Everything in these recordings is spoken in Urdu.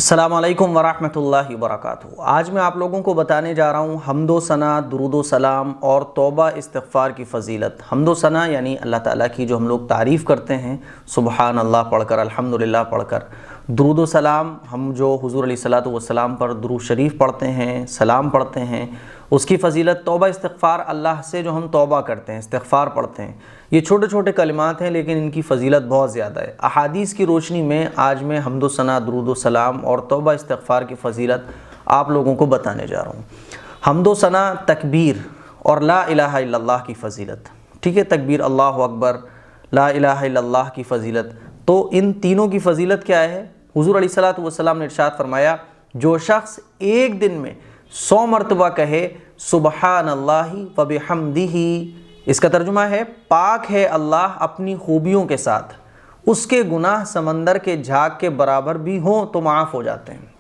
السلام علیکم ورحمۃ اللہ وبرکاتہ۔ آج میں آپ لوگوں کو بتانے جا رہا ہوں حمد و ثنا، درود و سلام اور توبہ استغفار کی فضیلت۔ حمد و ثنا یعنی اللہ تعالیٰ کی جو ہم لوگ تعریف کرتے ہیں سبحان اللہ پڑھ کر، الحمدللہ پڑھ کر۔ درود و سلام ہم جو حضور علیہ الصلوۃ والسلام پر درود شریف پڑھتے ہیں، سلام پڑھتے ہیں، اس کی فضیلت۔ توبہ استغفار اللہ سے جو ہم توبہ کرتے ہیں، استغفار پڑھتے ہیں، یہ چھوٹے چھوٹے کلمات ہیں لیکن ان کی فضیلت بہت زیادہ ہے۔ احادیث کی روشنی میں آج میں حمد و ثنا، درود و سلام اور توبہ استغفار کی فضیلت آپ لوگوں کو بتانے جا رہا ہوں۔ حمد و ثنا، تکبیر اور لا الہ الا اللہ کی فضیلت، ٹھیک ہے؟ تکبیر، اللہ اکبر، لا الہ الا اللہ کی فضیلت، تو ان تینوں کی فضیلت کیا ہے؟ حضور علیہ الصلوۃ والسلام نے ارشاد فرمایا، جو شخص ایک دن میں 100 مرتبہ کہے سبحان اللہ و بحمدہ، اس کا ترجمہ ہے پاک ہے اللہ اپنی خوبیوں کے ساتھ، اس کے گناہ سمندر کے جھاگ کے برابر بھی ہوں تو معاف ہو جاتے ہیں۔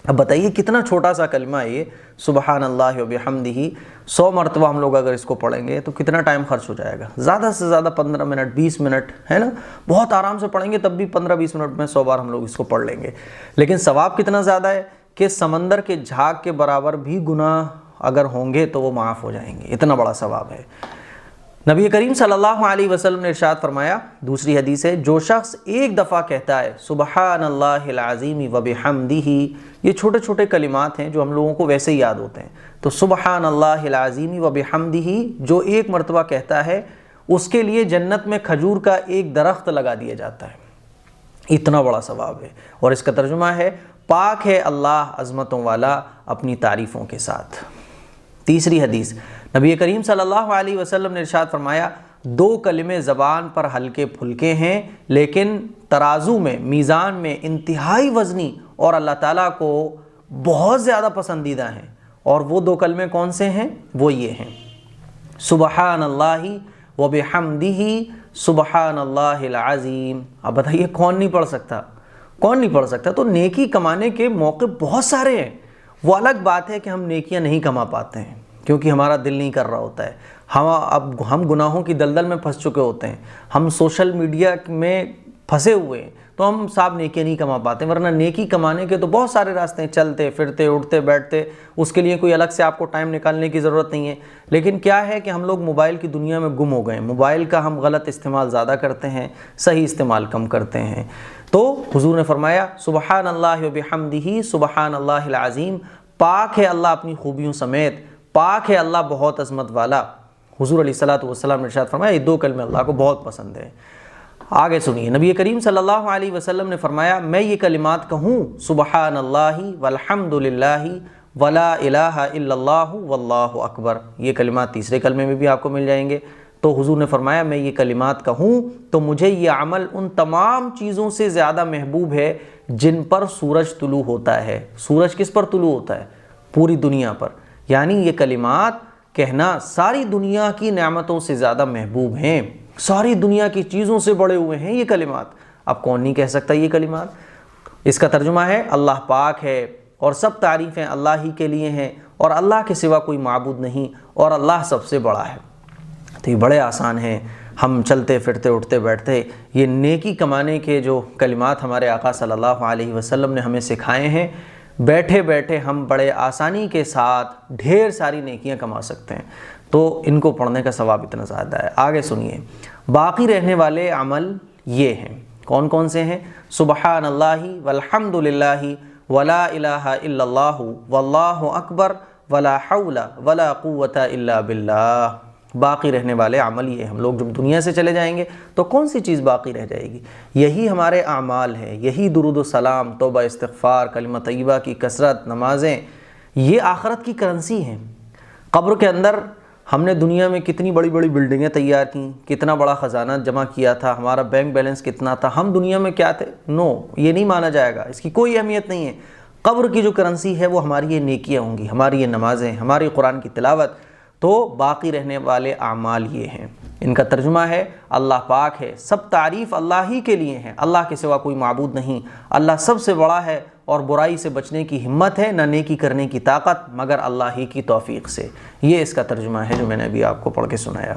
اب بتائیے کتنا چھوٹا سا کلمہ ہے یہ، سبحان اللہ و بحمدہ۔ 100 مرتبہ ہم لوگ اگر اس کو پڑھیں گے تو کتنا ٹائم خرچ ہو جائے گا؟ زیادہ سے زیادہ 15 منٹ، 20 منٹ، ہے نا؟ بہت آرام سے پڑھیں گے تب بھی 15-20 منٹ میں 100 بار ہم لوگ اس کو پڑھ لیں گے۔ لیکن ثواب کتنا زیادہ ہے کہ سمندر کے جھاگ کے برابر بھی گناہ اگر ہوں گے تو وہ معاف ہو جائیں گے، اتنا بڑا ثواب ہے۔ نبی کریم صلی اللہ علیہ وسلم نے ارشاد فرمایا، دوسری حدیث ہے، جو شخص ایک دفعہ کہتا ہے سبحان اللہ العظیم و بحمدہ، یہ چھوٹے چھوٹے کلمات ہیں جو ہم لوگوں کو ویسے ہی یاد ہوتے ہیں، تو سبحان اللہ العظیم و بحمدہ جو ایک مرتبہ کہتا ہے، اس کے لیے جنت میں کھجور کا ایک درخت لگا دیا جاتا ہے، اتنا بڑا ثواب ہے۔ اور اس کا ترجمہ ہے پاک ہے اللہ عظمتوں والا اپنی تعریفوں کے ساتھ۔ تیسری حدیث، نبی کریم صلی اللہ علیہ وسلم نے ارشاد فرمایا، 2 کلمے زبان پر ہلکے پھلکے ہیں لیکن ترازو میں، میزان میں انتہائی وزنی اور اللہ تعالیٰ کو بہت زیادہ پسندیدہ ہیں۔ اور وہ 2 کلمے کون سے ہیں؟ وہ یہ ہیں، سبحان اللہ و بحمدہ سبحان اللہ العظیم۔ اب بتائیے کون نہیں پڑھ سکتا؟ کون نہیں پڑھ سکتا؟ تو نیکی کمانے کے موقع بہت سارے ہیں۔ وہ الگ بات ہے کہ ہم نیکیاں نہیں کما پاتے ہیں کیونکہ ہمارا دل نہیں کر رہا ہوتا ہے، ہم گناہوں کی دلدل میں پھنس چکے ہوتے ہیں، ہم سوشل میڈیا میں پھنسے ہوئے ہیں، تو ہم صاحب نیکیاں نہیں کما پاتے۔ ورنہ نیکی کمانے کے تو بہت سارے راستے ہیں، چلتے پھرتے، اٹھتے بیٹھتے، اس کے لیے کوئی الگ سے آپ کو ٹائم نکالنے کی ضرورت نہیں ہے۔ لیکن کیا ہے کہ ہم لوگ موبائل کی دنیا میں گم ہو گئے ہیں، موبائل کا ہم غلط استعمال زیادہ کرتے ہیں، صحیح استعمال کم کرتے ہیں۔ تو حضور نے فرمایا سبحان اللہ و بحمدہ سبحان اللہ العظیم، پاک ہے اللہ اپنی خوبیوں سمیت، پاک ہے اللہ بہت عظمت والا۔ حضور علیہ الصلوۃ والسلام نے ارشاد فرمایا، یہ 2 کلمے اللہ کو بہت پسند ہیں۔ آگے سنیے، نبی کریم صلی اللہ علیہ وسلم نے فرمایا، میں یہ کلمات کہوں سبحان اللہ والحمد للہ ولا الہ الا اللہ واللہ اکبر، یہ کلمات تیسرے کلمے میں بھی آپ کو مل جائیں گے۔ تو حضور نے فرمایا، میں یہ کلمات کہوں تو مجھے یہ عمل ان تمام چیزوں سے زیادہ محبوب ہے جن پر سورج طلوع ہوتا ہے۔ سورج کس پر طلوع ہوتا ہے؟ پوری دنیا پر۔ یعنی یہ کلمات کہنا ساری دنیا کی نعمتوں سے زیادہ محبوب ہیں، ساری دنیا کی چیزوں سے بڑے ہوئے ہیں یہ کلمات۔ اب کون نہیں کہہ سکتا یہ کلمات؟ اس کا ترجمہ ہے اللہ پاک ہے اور سب تعریفیں اللہ ہی کے لیے ہیں اور اللہ کے سوا کوئی معبود نہیں اور اللہ سب سے بڑا ہے۔ تو یہ بڑے آسان ہیں، ہم چلتے پھرتے اٹھتے بیٹھتے یہ نیکی کمانے کے جو کلمات ہمارے آقا صلی اللہ علیہ وسلم نے ہمیں سکھائے ہیں، بیٹھے بیٹھے ہم بڑے آسانی کے ساتھ ڈھیر ساری نیکیاں کما سکتے ہیں۔ تو ان کو پڑھنے کا ثواب اتنا زیادہ ہے۔ آگے سنیے، باقی رہنے والے عمل یہ ہیں، کون کون سے ہیں؟ سبحان اللہ والحمد للہ ولا الہ الا اللہ واللہ اکبر ولا حول ولا قوت الا باللہ۔ باقی رہنے والے عمل یہ، ہم لوگ جب دنیا سے چلے جائیں گے تو کون سی چیز باقی رہ جائے گی؟ یہی ہمارے اعمال ہیں، یہی درود و سلام، توبہ استغفار، کلمہ طیبہ کی کثرت، نمازیں، یہ آخرت کی کرنسی ہیں۔ قبر کے اندر ہم نے دنیا میں کتنی بڑی بڑی بلڈنگیں تیار کیں، کتنا بڑا خزانہ جمع کیا تھا، ہمارا بینک بیلنس کتنا تھا، ہم دنیا میں کیا تھے؟ نو، یہ نہیں مانا جائے گا، اس کی کوئی اہمیت نہیں ہے۔ قبر کی جو کرنسی ہے وہ ہماری یہ نیکیاں ہوں گی، ہماری یہ نمازیں، ہماری قرآن کی تلاوت۔ تو باقی رہنے والے اعمال یہ ہیں، ان کا ترجمہ ہے اللہ پاک ہے، سب تعریف اللہ ہی کے لیے ہیں، اللہ کے سوا کوئی معبود نہیں، اللہ سب سے بڑا ہے اور برائی سے بچنے کی ہمت ہے، نہ نیکی کرنے کی طاقت مگر اللہ ہی کی توفیق سے۔ یہ اس کا ترجمہ ہے جو میں نے ابھی آپ کو پڑھ کے سنایا۔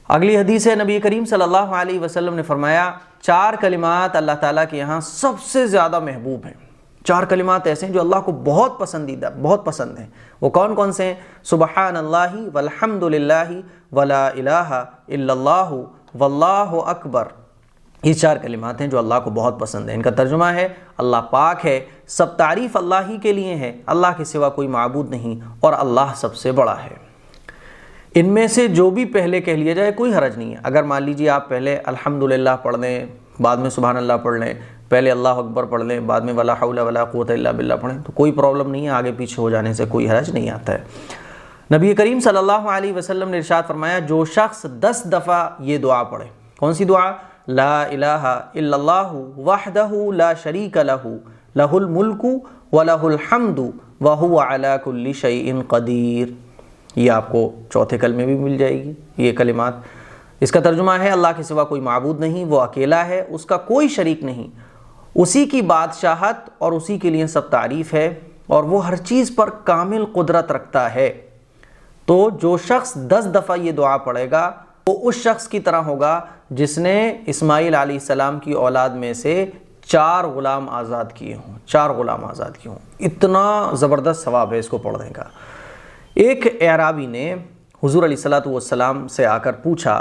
اگلی حدیث ہے، نبی کریم صلی اللہ علیہ وسلم نے فرمایا، 4 کلمات اللہ تعالیٰ کے یہاں سب سے زیادہ محبوب ہیں، 4 کلمات ایسے ہیں جو اللہ کو بہت پسندیدہ، بہت پسند ہیں۔ وہ کون کون سے ہیں؟ سبحان اللہ والحمد للہ ولا الہ الا اللہ واللہ اکبر۔ یہ 4 کلمات ہیں جو اللہ کو بہت پسند ہیں۔ ان کا ترجمہ ہے اللہ پاک ہے، سب تعریف اللہ ہی کے لیے ہے، اللہ کے سوا کوئی معبود نہیں، اور اللہ سب سے بڑا ہے۔ ان میں سے جو بھی پہلے کہہ لیا جائے کوئی حرج نہیں ہے۔ اگر مان لیجیے آپ پہلے الحمدللہ پڑھ لیں، بعد میں سبحان اللہ پڑھ لیں، پہلے اللہ اکبر پڑھ لیں، بعد میں ولا حول ولا قوت الا باللہ پڑھیں، تو کوئی پرابلم نہیں ہے، آگے پیچھے ہو جانے سے کوئی حرج نہیں آتا ہے۔ نبی کریم صلی اللہ علیہ وسلم نے ارشاد فرمایا جو شخص 10 دفعہ یہ دعا پڑھے، کون سی دعا؟ لا الہ الا اللہ وحدہ لا شریک لہ لہ الملک ولہ الحمد وہو علی کل شیء قدیر۔ یہ آپ کو چوتھے کلمے بھی مل جائے گی یہ کلمات۔ اس کا ترجمہ ہے اللہ کے سوا کوئی معبود نہیں، وہ اکیلا ہے، اس کا کوئی شریک نہیں، اسی کی بادشاہت اور اسی کے لیے سب تعریف ہے، اور وہ ہر چیز پر کامل قدرت رکھتا ہے۔ تو جو شخص 10 دفعہ یہ دعا پڑھے گا وہ اس شخص کی طرح ہوگا جس نے اسماعیل علیہ السلام کی اولاد میں سے 4 غلام آزاد کیے ہوں، 4 غلام آزاد کیے ہوں۔ اتنا زبردست ثواب ہے اس کو پڑھنے کا۔ ایک اعرابی نے حضور علیہ الصلوۃ والسلام سے آ کر پوچھا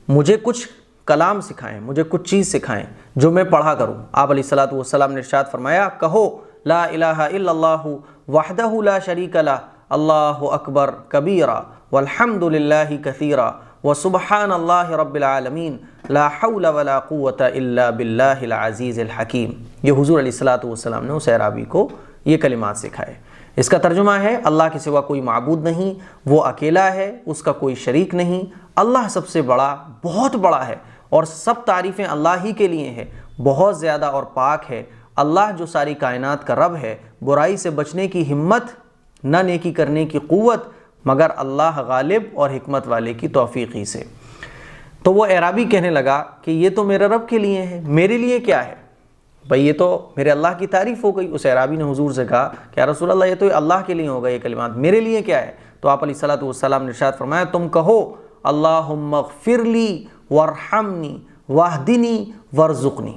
مجھے کچھ کلام سکھائیں، مجھے کچھ چیز سکھائیں جو میں پڑھا کروں۔ آپ علیہ الصلوۃ والسلام نے ارشاد فرمایا کہو لا الہ الا اللہ وحدہ لا شریک لہ اللہ اکبر کبیرا والحمد للہ کثیرا وسبحان اللہ رب العالمین لا حول ولا قوت الا باللہ العزیز الحکیم۔ یہ حضور علیہ الصلوۃ والسلام نے اس اعرابی کو یہ کلمات سکھائے۔ اس کا ترجمہ ہے اللہ کے سوا کوئی معبود نہیں، وہ اکیلا ہے، اس کا کوئی شریک نہیں، اللہ سب سے بڑا، بہت بڑا ہے، اور سب تعریفیں اللہ ہی کے لیے ہیں، بہت زیادہ اور پاک ہے۔ اللہ جو ساری کائنات کا رب ہے، برائی سے بچنے کی ہمت، نہ نیکی کرنے کی قوت، مگر اللہ غالب اور حکمت والے کی توفیق ہی سے۔ تو وہ اعرابی کہنے لگا کہ یہ تو میرے رب کے لیے ہے، میرے لیے کیا ہے؟ بھئی یہ تو میرے اللہ کی تعریف ہو گئی۔ اس اعرابی نے حضور سے کہا کہ یا رسول اللہ یہ تو اللہ کے لیے ہوگا یہ کلمات، میرے لیے کیا ہے؟ تو آپ علیہ الصلوۃ والسلام نے ارشاد فرمایا تم کہو اللہم اغفر لی وارحمنی واہدنی وارزقنی۔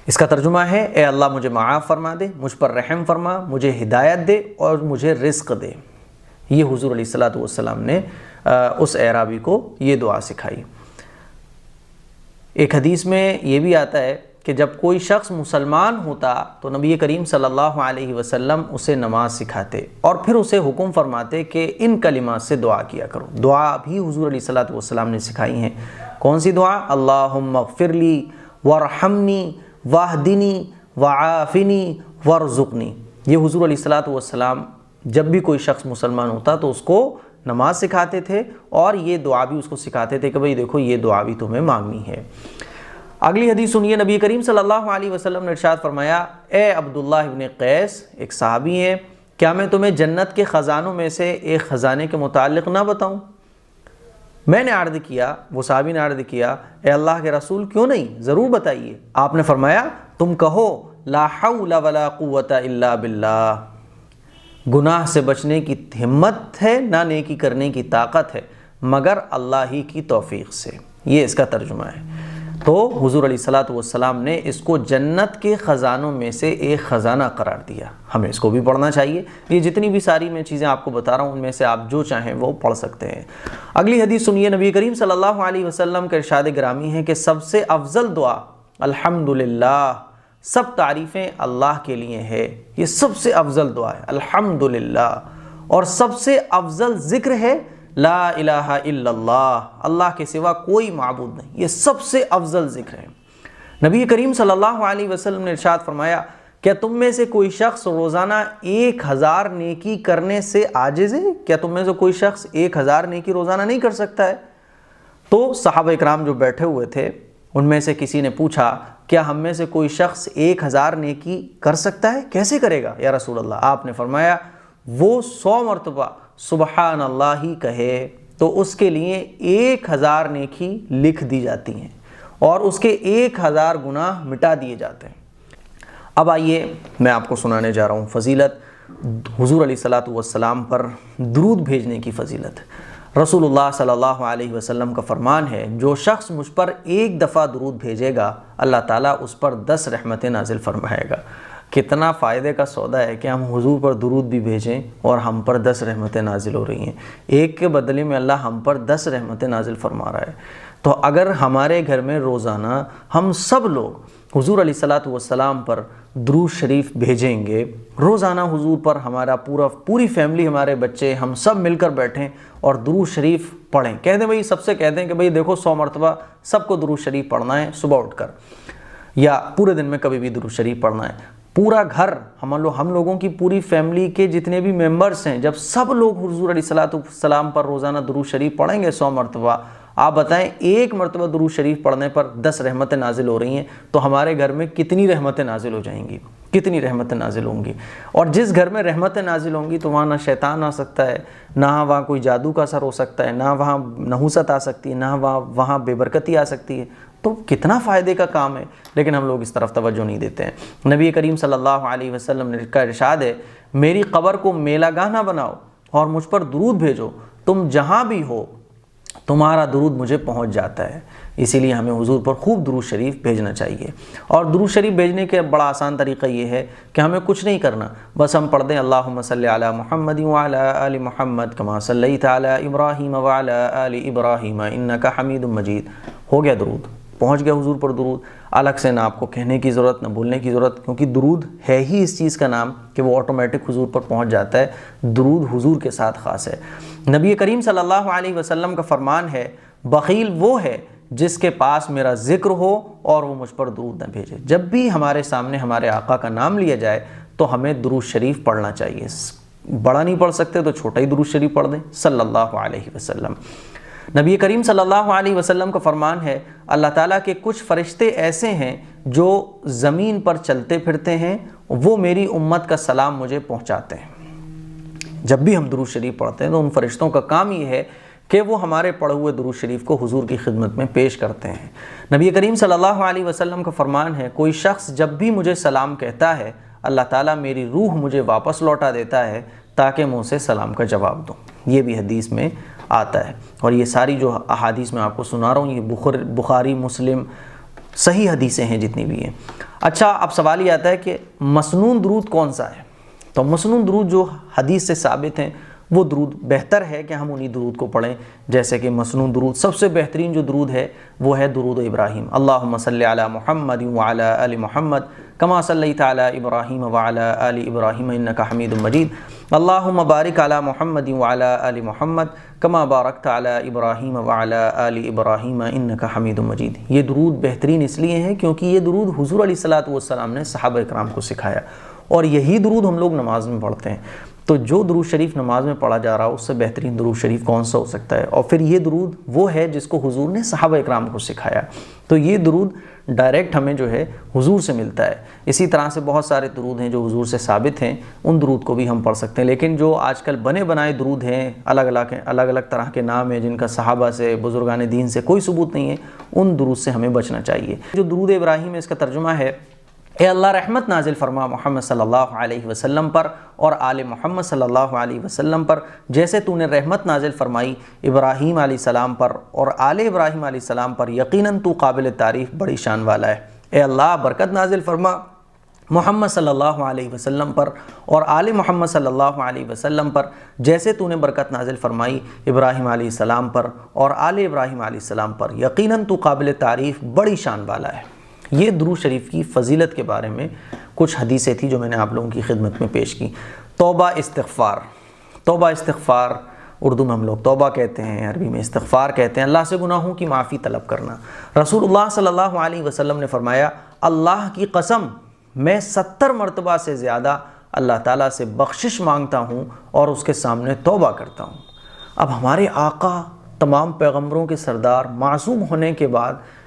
اس کا ترجمہ ہے اے اللہ مجھے معاف فرما دے، مجھ پر رحم فرما، مجھے ہدایت دے اور مجھے رزق دے۔ یہ حضور علیہ الصلوۃ والسلام نے اس اعرابی کو یہ دعا سکھائی۔ ایک حدیث میں یہ بھی آتا ہے کہ جب کوئی شخص مسلمان ہوتا تو نبی کریم صلی اللہ علیہ وسلم اسے نماز سکھاتے اور پھر اسے حکم فرماتے کہ ان کلمات سے دعا کیا کرو۔ دعا بھی حضور علیہ الصلوۃ والسلام نے سکھائی ہیں۔ کون سی دعا؟ اللہم اغفر لی وارحمنی واہدنی وعافنی وارزقنی۔ یہ حضور علیہ الصلوۃ والسلام جب بھی کوئی شخص مسلمان ہوتا تو اس کو نماز سکھاتے تھے اور یہ دعا بھی اس کو سکھاتے تھے کہ بھئی دیکھو یہ دعا بھی تمہیں مانگنی ہے۔ اگلی حدیث سنیے، نبی کریم صلی اللہ علیہ وسلم نے ارشاد فرمایا اے عبداللہ ابن قیس، ایک صحابی ہیں، کیا میں تمہیں جنت کے خزانوں میں سے ایک خزانے کے متعلق نہ بتاؤں؟ میں نے عرض کیا، وہ صحابی نے عرض کیا اے اللہ کے رسول کیوں نہیں، ضرور بتائیے۔ آپ نے فرمایا تم کہو لا حول ولا قوت الا باللہ، گناہ سے بچنے کی ہمت ہے، نہ نیکی کرنے کی طاقت ہے مگر اللہ ہی کی توفیق سے۔ یہ اس کا ترجمہ ہے۔ تو حضور علیہ الصلوۃ والسلام نے اس کو جنت کے خزانوں میں سے ایک خزانہ قرار دیا۔ ہمیں اس کو بھی پڑھنا چاہیے۔ یہ جتنی بھی ساری میں چیزیں آپ کو بتا رہا ہوں ان میں سے آپ جو چاہیں وہ پڑھ سکتے ہیں۔ اگلی حدیث سنیے، نبی کریم صلی اللہ علیہ وسلم کا ارشاد گرامی ہے کہ سب سے افضل دعا الحمدللہ، سب تعریفیں اللہ کے لیے ہے، یہ سب سے افضل دعا ہے الحمدللہ، اور سب سے افضل ذکر ہے لا الہ الا اللہ، اللہ کے سوا کوئی معبود نہیں، یہ سب سے افضل ذکر ہے۔ نبی کریم صلی اللہ علیہ وسلم نے ارشاد فرمایا کیا تم میں سے کوئی شخص روزانہ 1000 نیکی کرنے سے عاجز ہے؟ کیا تم میں سے کوئی شخص 1000 نیکی روزانہ نہیں کر سکتا ہے؟ تو صحابہ اکرام جو بیٹھے ہوئے تھے ان میں سے کسی نے پوچھا کیا ہم میں سے کوئی شخص 1000 نیکی کر سکتا ہے؟ کیسے کرے گا یا رسول اللہ؟ آپ نے فرمایا وہ 100 مرتبہ سبحان اللہ ہی کہے تو اس کے لیے 1000 نیکی لکھ دی جاتی ہیں اور اس کے 1000 گناہ مٹا دیے جاتے ہیں۔ اب آئیے میں آپ کو سنانے جا رہا ہوں فضیلت حضور علیہ الصلوۃ والسلام پر درود بھیجنے کی فضیلت۔ رسول اللہ صلی اللہ علیہ وسلم کا فرمان ہے جو شخص مجھ پر 1 دفعہ درود بھیجے گا اللہ تعالیٰ اس پر 10 رحمتیں نازل فرمائے گا۔ کتنا فائدے کا سودا ہے کہ ہم حضور پر درود بھی بھیجیں اور ہم پر 10 رحمتیں نازل ہو رہی ہیں، ایک کے بدلے میں اللہ ہم پر 10 رحمتیں نازل فرما رہا ہے۔ تو اگر ہمارے گھر میں روزانہ ہم سب لوگ حضور علیہ الصلاۃ والسلام پر درود شریف بھیجیں گے، روزانہ حضور پر ہمارا پوری فیملی، ہمارے بچے، ہم سب مل کر بیٹھیں اور درود شریف پڑھیں، کہہ دیں بھائی، سب سے کہہ دیں کہ بھائی دیکھو 100 مرتبہ سب کو درود شریف پڑھنا ہے صبح اٹھ کر، یا پورے دن میں کبھی بھی درود شریف پڑھنا ہے۔ پورا گھر، ہم لوگوں کی پوری فیملی کے جتنے بھی ممبرز ہیں، جب سب لوگ حضور علیہ الصلاۃ والسلام پر روزانہ درود شریف پڑھیں گے 100 مرتبہ، آپ بتائیں ایک مرتبہ درود شریف پڑھنے پر 10 رحمتیں نازل ہو رہی ہیں، تو ہمارے گھر میں کتنی رحمتیں نازل ہو جائیں گی، کتنی رحمتیں نازل ہوں گی۔ اور جس گھر میں رحمتیں نازل ہوں گی تو وہاں نہ شیطان آ سکتا ہے، نہ وہاں کوئی جادو کا اثر ہو سکتا ہے، نہ وہاں نحوست آ سکتی ہے، نہ وہاں بے برکتی آ سکتی ہے۔ تو کتنا فائدے کا کام ہے، لیکن ہم لوگ اس طرف توجہ نہیں دیتے ہیں۔ نبی کریم صلی اللہ علیہ وسلم کا ارشاد ہے، میری قبر کو میلہ گاہ نہ بناؤ اور مجھ پر درود بھیجو، تم جہاں بھی ہو تمہارا درود مجھے پہنچ جاتا ہے۔ اسی لیے ہمیں حضور پر خوب درود شریف بھیجنا چاہیے۔ اور درود شریف بھیجنے کے بڑا آسان طریقہ یہ ہے کہ ہمیں کچھ نہیں کرنا، بس ہم پڑھ دیں اللہم صلی علی محمد وعلی آل محمد کما صلیت علی ابراہیم وعلی آل ابراہیم انک حمید مجید۔ ہو گیا درود، پہنچ گیا حضور پر درود، الگ سے نہ آپ کو کہنے کی ضرورت، نہ بولنے کی ضرورت، کیونکہ درود ہے ہی اس چیز کا نام کہ وہ آٹومیٹک حضور پر پہنچ جاتا ہے۔ درود حضور کے ساتھ خاص ہے۔ نبی کریم صلی اللہ علیہ وسلم کا فرمان ہے، بخیل وہ ہے جس کے پاس میرا ذکر ہو اور وہ مجھ پر درود نہ بھیجے۔ جب بھی ہمارے سامنے ہمارے آقا کا نام لیا جائے تو ہمیں درود شریف پڑھنا چاہیے۔ بڑا نہیں پڑھ سکتے تو چھوٹا ہی درود شریف پڑھ دیں صلی اللہ علیہ وسلم۔ نبی کریم صلی اللہ علیہ وسلم کا فرمان ہے، اللہ تعالیٰ کے کچھ فرشتے ایسے ہیں جو زمین پر چلتے پھرتے ہیں، وہ میری امت کا سلام مجھے پہنچاتے ہیں۔ جب بھی ہم درود شریف پڑھتے ہیں تو ان فرشتوں کا کام یہ ہے کہ وہ ہمارے پڑھے ہوئے درود شریف کو حضور کی خدمت میں پیش کرتے ہیں۔ نبی کریم صلی اللہ علیہ وسلم کا فرمان ہے، کوئی شخص جب بھی مجھے سلام کہتا ہے، اللہ تعالیٰ میری روح مجھے واپس لوٹا دیتا ہے تاکہ میں اسے سلام کا جواب دوں۔ یہ بھی حدیث میں آتا ہے، اور یہ ساری جو احادیث میں آپ کو سنا رہا ہوں یہ بخاری مسلم صحیح حدیثیں ہیں جتنی بھی ہیں۔ اچھا، اب سوال یہ آتا ہے کہ مسنون درود کون سا ہے؟ تو مسنون درود جو حدیث سے ثابت ہیں وہ درود بہتر ہے کہ ہم انہی درود کو پڑھیں، جیسے کہ مسنون درود سب سے بہترین جو درود ہے وہ ہے درود ابراہیم، اللہم صلی علی محمد وعلی آل محمد کما صلیت علی ابراہیم وعلی آل ابراہیم انک حمید مجید، اللہم بارک علی محمد وعلی آل محمد کما بارکت علی ابراہیم وعلی آل ابراہیم انک حمید مجید۔ یہ درود بہترین اس لیے ہیں کیونکہ یہ درود حضور علیہ الصلاۃ والسلام نے صحابہ اکرام کو سکھایا، اور یہی درود ہم لوگ نماز میں پڑھتے ہیں۔ تو جو درود شریف نماز میں پڑھا جا رہا ہے اس سے بہترین درود شریف کون سا ہو سکتا ہے؟ اور پھر یہ درود وہ ہے جس کو حضور نے صحابہ اکرام کو سکھایا، تو یہ درود ڈائریکٹ ہمیں جو ہے حضور سے ملتا ہے۔ اسی طرح سے بہت سارے درود ہیں جو حضور سے ثابت ہیں، ان درود کو بھی ہم پڑھ سکتے ہیں، لیکن جو آج کل بنے بنائے درود ہیں، الگ الگ طرح کے نام ہیں جن کا صحابہ سے، بزرگان دین سے کوئی ثبوت نہیں ہے، ان درود سے ہمیں بچنا چاہیے۔ جو درود ابراہیم ہے اس کا ترجمہ ہے، اے اللہ رحمت نازل فرما محمد صلی اللہ علیہ وسلم پر اور آل محمد صلی اللہ علیہ وسلم پر، جیسے تو نے رحمت نازل فرمائی ابراہیم علیہ السلام پر اور آل ابراہیم علیہ السلام پر، یقیناً تو قابل تعریف بڑی شان والا ہے۔ اے اللہ برکت نازل فرما محمد صلی اللہ علیہ وسلم پر اور آل محمد صلی اللہ علیہ وسلم پر، جیسے تو نے برکت نازل فرمائی ابراہیم علیہ السلام پر اور آل ابراہیم علیہ السلام پر، یقیناً تو قابل تعریف بڑی شان والا ہے۔ یہ درود شریف کی فضیلت کے بارے میں کچھ حدیثیں تھیں جو میں نے آپ لوگوں کی خدمت میں پیش کی۔ توبہ استغفار، توبہ استغفار اردو میں ہم لوگ توبہ کہتے ہیں، عربی میں استغفار کہتے ہیں، اللہ سے گناہوں کی معافی طلب کرنا۔ رسول اللہ صلی اللہ علیہ وسلم نے فرمایا، اللہ کی قسم میں 70 مرتبہ سے زیادہ اللہ تعالیٰ سے بخشش مانگتا ہوں اور اس کے سامنے توبہ کرتا ہوں۔ اب ہمارے آقا تمام پیغمبروں کے سردار معصوم ہونے کے بعد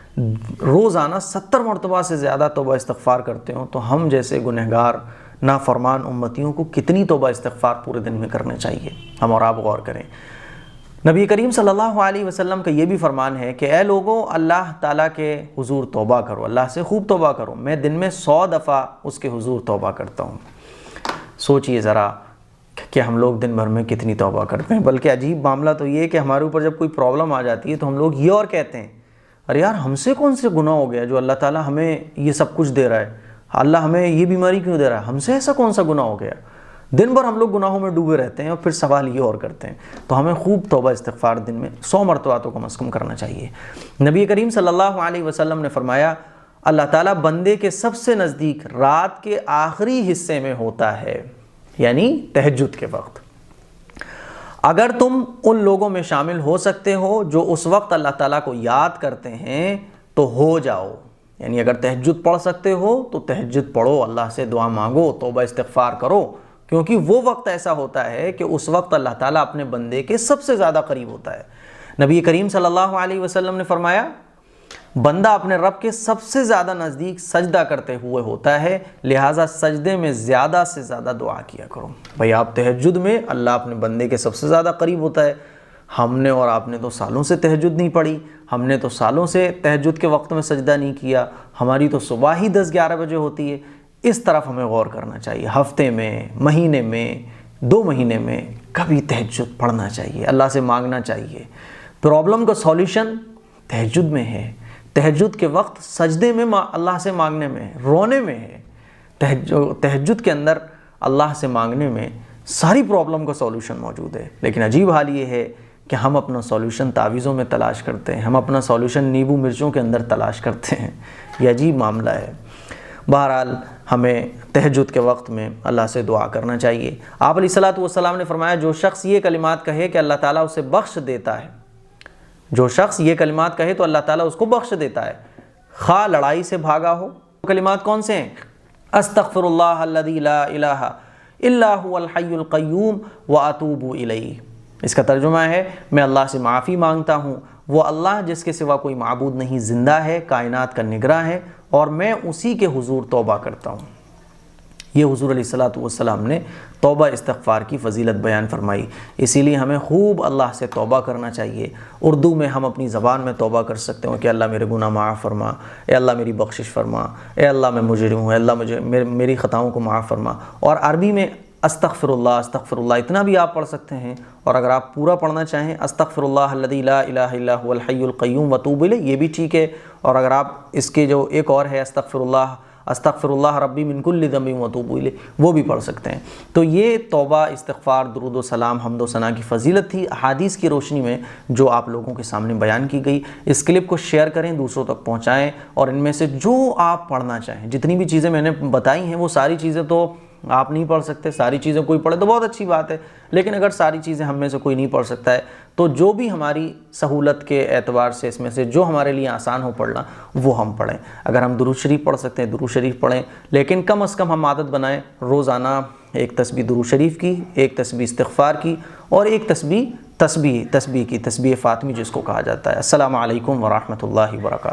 روزانہ 70 مرتبہ سے زیادہ توبہ استغفار کرتے ہوں، تو ہم جیسے گنہگار نافرمان امتیوں کو کتنی توبہ استغفار پورے دن میں کرنے چاہیے؟ ہم اور آپ غور کریں۔ نبی کریم صلی اللہ علیہ وسلم کا یہ بھی فرمان ہے کہ اے لوگوں، اللہ تعالیٰ کے حضور توبہ کرو، اللہ سے خوب توبہ کرو، میں دن میں 100 دفعہ اس کے حضور توبہ کرتا ہوں۔ سوچئے ذرا کہ ہم لوگ دن بھر میں کتنی توبہ کرتے ہیں۔ بلکہ عجیب معاملہ تو یہ ہے کہ ہمارے اوپر جب کوئی پرابلم آ جاتی ہے تو ہم لوگ یہ اور کہتے ہیں، ارے یار ہم سے کون سے گناہ ہو گیا جو اللہ تعالیٰ ہمیں یہ سب کچھ دے رہا ہے، اللہ ہمیں یہ بیماری کیوں دے رہا ہے؟ ہم سے ایسا کون سا گناہ ہو گیا؟ دن بھر ہم لوگ گناہوں میں ڈوبے رہتے ہیں اور پھر سوال یہ اور کرتے ہیں. تو ہمیں خوب توبہ استغفار دن میں 100 مرتبہ تو کم از کم کرنا چاہیے. نبی کریم صلی اللہ علیہ وسلم نے فرمایا اللہ تعالیٰ بندے کے سب سے نزدیک رات کے آخری حصے میں ہوتا ہے، یعنی تہجد کے وقت. اگر تم ان لوگوں میں شامل ہو سکتے ہو جو اس وقت اللہ تعالیٰ کو یاد کرتے ہیں تو ہو جاؤ. یعنی اگر تہجد پڑھ سکتے ہو تو تہجد پڑھو، اللہ سے دعا مانگو، توبہ استغفار کرو، کیونکہ وہ وقت ایسا ہوتا ہے کہ اس وقت اللہ تعالیٰ اپنے بندے کے سب سے زیادہ قریب ہوتا ہے. نبی کریم صلی اللہ علیہ وسلم نے فرمایا بندہ اپنے رب کے سب سے زیادہ نزدیک سجدہ کرتے ہوئے ہوتا ہے، لہٰذا سجدے میں زیادہ سے زیادہ دعا کیا کرو. بھئی آپ تہجد میں اللہ اپنے بندے کے سب سے زیادہ قریب ہوتا ہے. ہم نے اور آپ نے تو سالوں سے تہجد نہیں پڑھی، ہم نے تو سالوں سے تہجد کے وقت میں سجدہ نہیں کیا، ہماری تو صبح ہی 10-11 بجے ہوتی ہے. اس طرف ہمیں غور کرنا چاہیے. ہفتے میں، مہینے میں، 2 مہینے میں کبھی تہجد پڑھنا چاہیے، اللہ سے مانگنا چاہیے. پرابلم کا سولیوشن تہجد میں ہے. تہجد کے وقت سجدے میں اللہ سے مانگنے میں، رونے میں ہے. تہجد کے اندر اللہ سے مانگنے میں ساری پرابلم کا سولیوشن موجود ہے. لیکن عجیب حال یہ ہے کہ ہم اپنا سولیوشن تعویذوں میں تلاش کرتے ہیں، ہم اپنا سولیوشن نیبو مرچوں کے اندر تلاش کرتے ہیں. یہ عجیب معاملہ ہے. بہرحال ہمیں تہجد کے وقت میں اللہ سے دعا کرنا چاہیے. آپ علیہ الصلوۃ والسلام نے فرمایا جو شخص یہ کلمات کہے کہ اللہ تعالیٰ اسے بخش دیتا ہے، جو شخص یہ کلمات کہے تو اللہ تعالیٰ اس کو بخش دیتا ہے، خواہ لڑائی سے بھاگا ہو. کلمات کون سے ہیں؟ استغفر اللہ الذی لا الہ الا هو الحی القیوم واتوب الیہ. اس کا ترجمہ ہے میں اللہ سے معافی مانگتا ہوں، وہ اللہ جس کے سوا کوئی معبود نہیں، زندہ ہے، کائنات کا نگراں ہے، اور میں اسی کے حضور توبہ کرتا ہوں. یہ حضور علیہ الصلوۃ والسلام نے توبہ استغفار کی فضیلت بیان فرمائی. اسی لیے ہمیں خوب اللہ سے توبہ کرنا چاہیے. اردو میں ہم اپنی زبان میں توبہ کر سکتے ہوں کہ اللہ میرے گناہ معاف فرما، اے اللہ میری بخشش فرما، اے اللہ میں مجرم ہوں، اے اللہ مجھے میری خطاؤں کو معاف فرما. اور عربی میں استغفر اللہ اتنا بھی آپ پڑھ سکتے ہیں. اور اگر آپ پورا پڑھنا چاہیں استغفر اللہ الذی لا الہ الا هو الحی القیوم واتوب الیہ، یہ بھی ٹھیک ہے. اور اگر آپ اس کے جو ایک اور ہے استغفر اللہ ربی من کل ذنب واتوب الیہ، وہ بھی پڑھ سکتے ہیں. تو یہ توبہ استغفار درود و سلام حمد و ثنا کی فضیلت تھی احادیث کی روشنی میں جو آپ لوگوں کے سامنے بیان کی گئی. اس کلپ کو شیئر کریں، دوسروں تک پہنچائیں، اور ان میں سے جو آپ پڑھنا چاہیں، جتنی بھی چیزیں میں نے بتائی ہیں وہ ساری چیزیں تو آپ نہیں پڑھ سکتے. ساری چیزیں کوئی پڑھے تو بہت اچھی بات ہے، لیکن اگر ساری چیزیں ہم میں سے کوئی نہیں پڑھ سکتا ہے تو جو بھی ہماری سہولت کے اعتبار سے اس میں سے جو ہمارے لیے آسان ہو پڑھنا وہ ہم پڑھیں. اگر ہم درود شریف پڑھ سکتے ہیں درود شریف پڑھیں، لیکن کم از کم ہم عادت بنائیں روزانہ ایک تسبیح درود شریف کی، ایک تسبیح استغفار کی، اور ایک تسبیح کی، تسبیح فاطمی جس کو کہا جاتا ہے. السلام علیکم ورحمۃ اللہ وبرکاتہ.